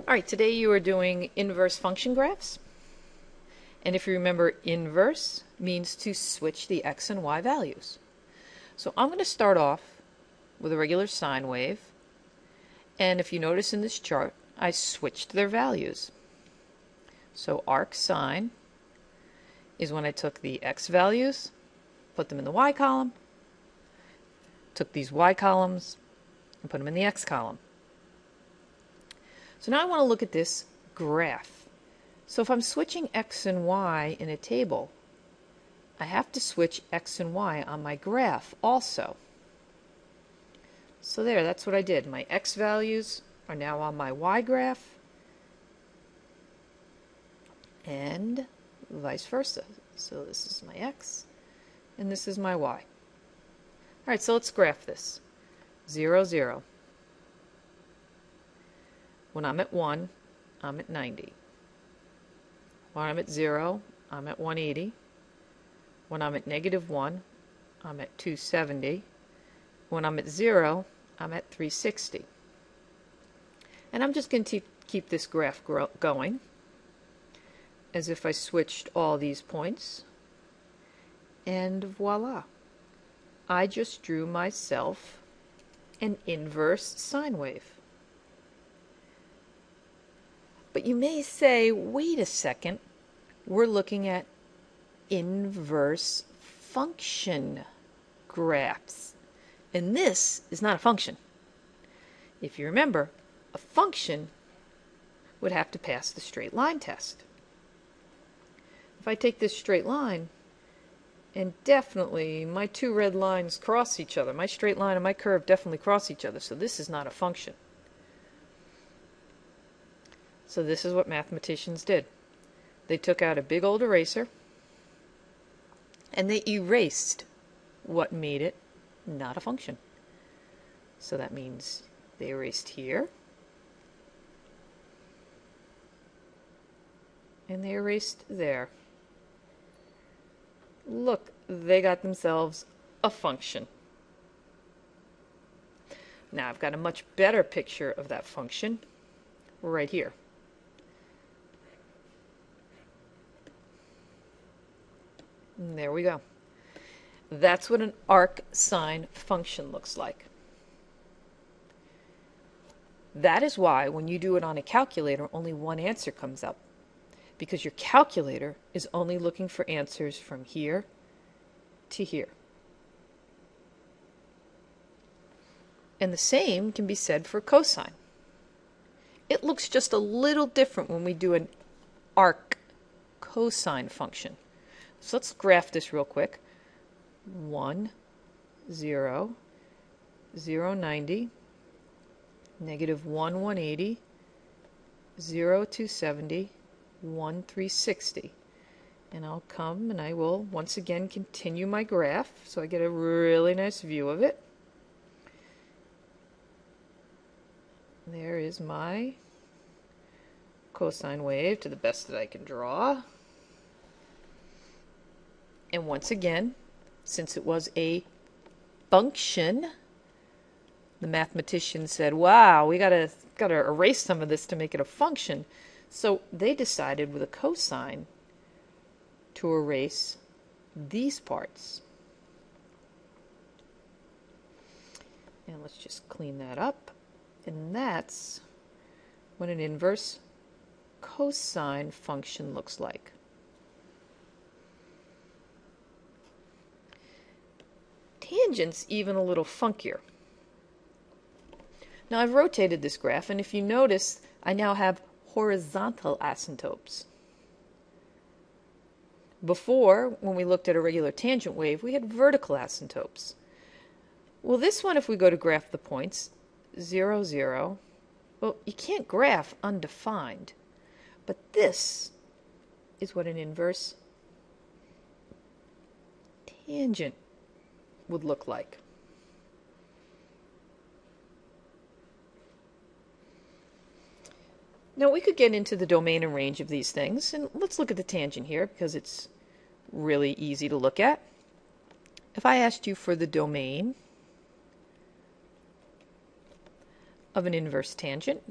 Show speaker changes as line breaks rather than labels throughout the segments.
All right, today you are doing inverse function graphs. And if you remember, inverse means to switch the x and y values. So I'm going to start off with a regular sine wave. And if you notice in this chart, I switched their values. So arc sine is when I took the x values, put them in the y column, took these y columns, and put them in the x column. So now I want to look at this graph. So if I'm switching x and y in a table, I have to switch x and y on my graph also. So there, that's what I did. My x values are now on my y graph, and vice versa. So this is my x, and this is my y. All right, so let's graph this. 0, 0. When I'm at 1, I'm at 90. When I'm at 0, I'm at 180. When I'm at negative 1, I'm at 270. When I'm at 0, I'm at 360. And I'm just going to keep this graph going as if I switched all these points. And voila. I just drew myself an inverse sine wave. But you may say, wait a second, we're looking at inverse function graphs. And this is not a function. If you remember, a function would have to pass the straight line test. If I take this straight line, and definitely my two red lines cross each other, my straight line and my curve definitely cross each other, so this is not a function. So this is what mathematicians did. They took out a big old eraser and they erased what made it not a function. So that means they erased here and they erased there. Look, they got themselves a function. Now I've got a much better picture of that function right here. And there we go. That's what an arc sine function looks like. That is why when you do it on a calculator, only one answer comes up, because your calculator is only looking for answers from here to here. And the same can be said for cosine. It looks just a little different when we do an arc cosine function. So let's graph this real quick. 1, 0, 0, 90, negative 1, 180, 0, 270, 1, 360. And I'll come and I will once again continue my graph so I get a really nice view of it. There is my cosine wave to the best that I can draw. And once again, since it was a function, the mathematician said, wow, we gotta erase some of this to make it a function. So they decided with a cosine to erase these parts. And let's just clean that up. And that's what an inverse cosine function looks like. Tangent's even a little funkier. Now I've rotated this graph, and if you notice, I now have horizontal asymptotes. Before, when we looked at a regular tangent wave, we had vertical asymptotes. Well, this one, if we go to graph the points, 0, 0, well, you can't graph undefined. But this is what an inverse tangent would look like. Now we could get into the domain and range of these things, and let's look at the tangent here because it's really easy to look at. If I asked you for the domain of an inverse tangent,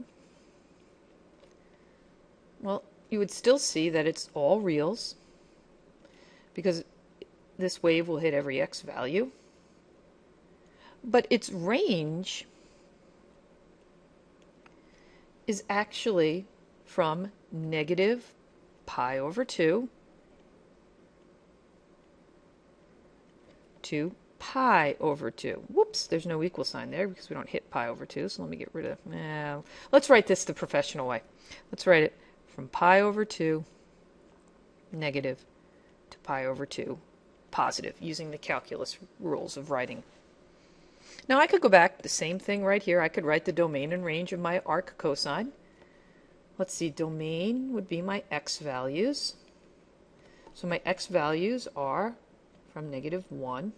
Well, you would still see that it's all reals because this wave will hit every x value. But its range is actually from negative pi over 2 to pi over 2. Whoops, there's no equal sign there because we don't hit pi over 2, so let me get rid of... let's write this the professional way. Let's write it from pi over 2 negative to pi over 2 positive, using the calculus rules of writing. Now I could go back, the same thing right here. I could write the domain and range of my arc cosine. Let's see, domain would be my x values. So my x values are from negative 1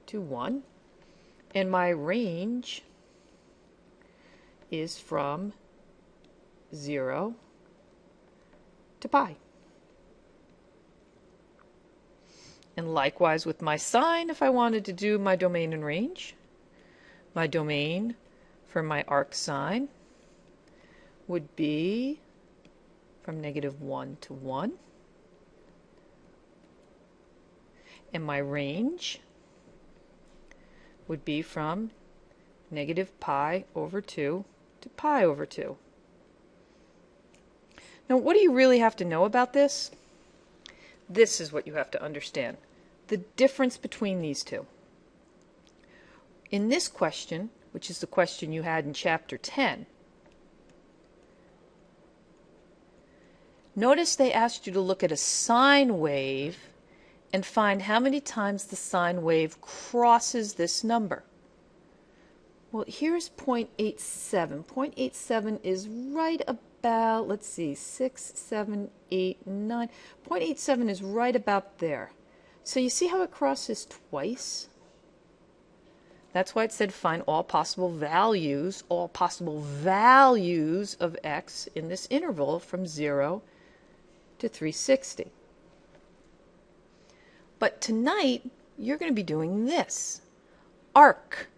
to 1. And my range is from 0 to pi. And likewise with my sine, if I wanted to do my domain and range, my domain for my arc sine would be from negative 1 to 1. And my range would be from negative pi over 2 to pi over 2. Now, what do you really have to know about this? This is what you have to understand. The difference between these two. In this question, which is the question you had in chapter 10, notice they asked you to look at a sine wave and find how many times the sine wave crosses this number. Well, here's 0.87. 0.87 is right about, let's see, 6, 7, 8, 9. 0.87 is right about there. So you see how it crosses twice? That's why it said find all possible values of x in this interval from 0 to 360. But tonight, you're going to be doing this. Arc.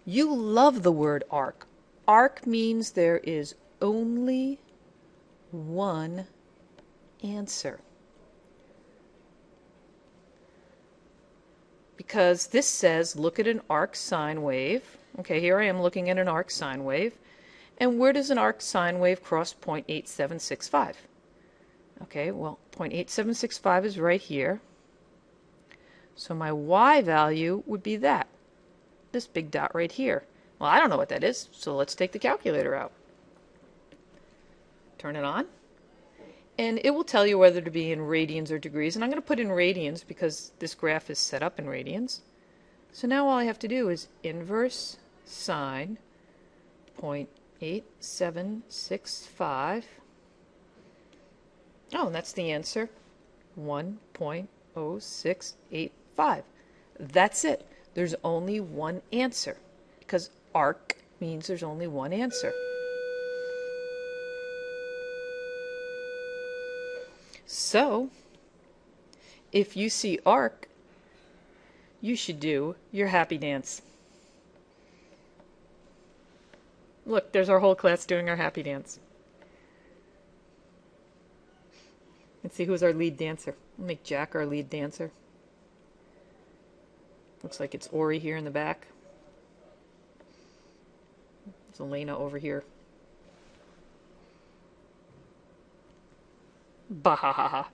You love the word arc. Arc means there is only one answer. Because this says, look at an arc sine wave. Okay, here I am looking at an arc sine wave. And where does an arc sine wave cross 0.8765? Okay, well, 0.8765 is right here. So my y value would be that, this big dot right here. Well, I don't know what that is, so let's take the calculator out. Turn it on. And it will tell you whether to be in radians or degrees. And I'm going to put in radians because this graph is set up in radians. So now all I have to do is inverse sine 0.8765. Oh, and that's the answer, 1.0685. That's it. There's only one answer because arc means there's only one answer. So, if you see arc, you should do your happy dance. Look, there's our whole class doing our happy dance. Let's see who's our lead dancer. We'll make Jack our lead dancer. Looks like it's Ori here in the back. There's Elena over here. Bahaha.